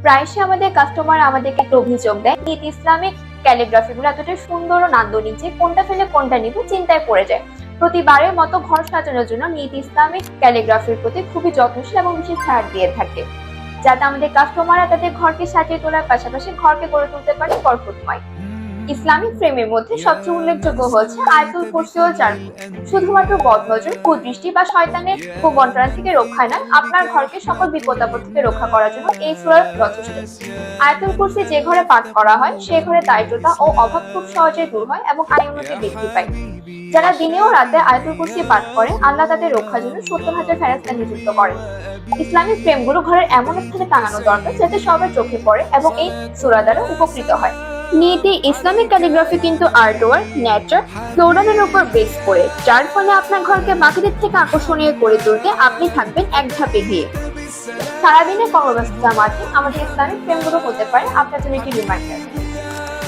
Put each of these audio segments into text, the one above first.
প্রায়শই আমাদের কাস্টমার আমাদেরকে একটা অভিযোগ দেয়, ঈদ ইসলামিক ক্যালিগ্রাফি গুলো এতটা সুন্দর ও নান্দনিক যে কোনটা ফেলে কোনটা নিব চিন্তায় পড়ে যায়। প্রতিবারের মতো ঘর সাজানোর জন্য ঈদ ইসলামিক ক্যালিগ্রাফির প্রতি খুবই যত্নশীল এবং বিশেষ ছাড় দিয়ে থাকে, যাতে আমাদের কাস্টমাররা তাদের ঘরকে সাজিয়ে তোলার পাশাপাশি ঘরকে গড়ে তুলতে পারে বরকতময়। ইসলামিক ফ্রেমের মধ্যে সবচেয়ে উল্লেখযোগ্য হচ্ছে আয়াতুল কুরসি ও চারকুল। শুধুমাত্র বদনজর, কুদৃষ্টি বা শয়তানের কুমন্ত্রণা থেকে রক্ষায় নয়, আপনার ঘরকে সকল বিপদ আপদ থেকে রক্ষা করার জন্য এই সূরা যথেষ্ট। আয়াতুল কুরসি যে ঘরে পাঠ করা হয় সে ঘরে দারিদ্রতা ও অভাব খুব সহজে দূর হয় এবং আয় উন্নতি বৃদ্ধি পায়। যারা দিনে ও রাতে আয়াতুল কুরসি পাঠ করে, আল্লাহ তাদের রক্ষার জন্য 70,000 ফেরেশতা নিযুক্ত করেন। ইসলামিক ফ্রেমগুলো ঘরের এমন স্থানে টাঙানো দরকার যাতে সবার চোখে পড়ে এবং এই সূরা দ্বারা উপকৃত হয়। নীতি ইসলামিক ক্যালিগ্রাফি কিন্তু আর্টওয়ার্ক, নেচার, ফ্লোরালের উপর বেস করে, যার ফলে আপনার ঘরকে বাকিদের থেকে আকর্ষণীয় করে তুলতে আপনি থাকবেন এক ধাপে এগিয়ে। সারাদিনের কর্মব্যস্ততার মাঝে আমাদের ইসলামিক ফ্রেমগুলো হতে পারে আপনার জন্য একটি রিমাইন্ডার।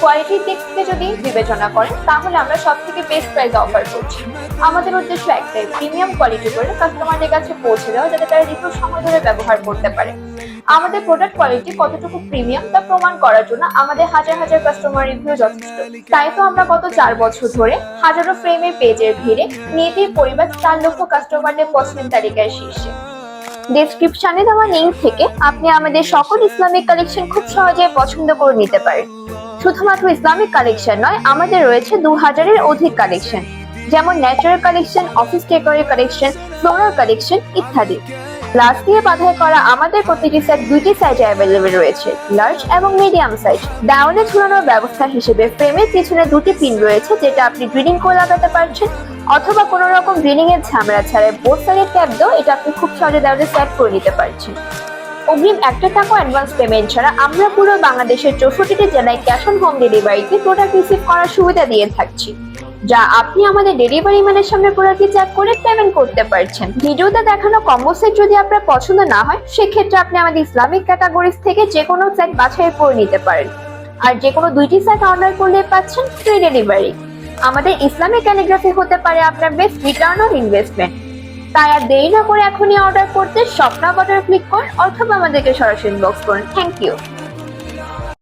কোয়ালিটির দিক থেকে যদি বিবেচনা করেন তাহলে আমরা সব থেকে বেস্ট প্রাইস অফার করছি। আমাদের উদ্দেশ্য একটাই, প্রিমিয়াম কোয়ালিটি করে কাস্টমারদের কাছে পৌঁছে দেওয়া, যাতে তারা দীর্ঘ সময় ধরে ব্যবহার করতে পারে। আমাদের প্রোডাক্ট কোয়ালিটি কতটুকু প্রিমিয়াম তা প্রমাণ করার জন্য আমাদের হাজার হাজার কাস্টমার রিভিউ যথেষ্ট। তাই তো আমরা গত 4 বছর ধরে হাজারো ফ্রেমের পেজের ভিড়ে নীতির পরিবার 4 লক্ষ কাস্টমারদের পছন্দের তালিকায় শীর্ষে। ডেসক্রিপশনে দেওয়া লিংক থেকে আপনি আমাদের সকল ইসলামিক কালেকশন খুব সহজে পছন্দ করে নিতে পারেন। শুধুমাত্র ইসলামিক কালেকশন নয়, আমাদের রয়েছে 2000-এর অধিক কালেকশন, যেমন ন্যাচারাল কালেকশন, অফিস ডেকোরের কালেকশন, ফ্লোরাল কালেকশন ইত্যাদি। গ্লাস দিয়ে বাঁধাই করা আমাদের প্রতিটি সেট 2টি সাইজে অ্যাভেলেবেল রয়েছে, লার্জ এবং মিডিয়াম সাইজ। দেওয়ালে ঝুলানোর ব্যবস্থা হিসেবে ফ্রেমের পিছনে 2টি পিন রয়েছে, যেটা আপনি গ্রিডিং করে লাগাতে পারছেন, অথবা কোনো রকম গ্রিডিং এর ঝামেলা ছাড়াই বোথ সাইডে ট্যাপ দিয়েও এটা আপনি খুব সহজে দেওয়ালে সেট করে নিতে পারছেন। অগ্রিম 1 টাকা অ্যাডভান্স পেমেন্ট ছাড়া আমরা পুরো বাংলাদেশের 64টি জেলায় ক্যাশ অন হোম ডেলিভারিতে প্রোডাক্ট রিসিভ করার সুবিধা দিয়ে থাকছি, যা আপনি আমাদের ডেলিভারি ম্যানের সামনে প্রোডাক্টটি চেক করে পেমেন্ট করতে পারছেন। ভিডিওতে দেখানো কম্বো সেট যদি আপনার পছন্দ না হয়, সেক্ষেত্রে আপনি আমাদের ইসলামিক ক্যাটাগরিজ থেকে যে কোনো সেট বাছাই করে নিতে পারেন, আর যে কোনো 2টি সেট অর্ডার করলে পাচ্ছেন ফ্রি ডেলিভারি। আমাদের ইসলামিক ক্যালিগ্রাফি হতে পারে আপনার বেস্ট রিটার্ন অন ইনভেস্টমেন্ট। তাই আর দেরি না করে এখনই অর্ডার করতে শপ নাও বাটনে ক্লিক করুন অথবা আমাদেরকে সরাসরি ইনবক্স করুন। Thank you.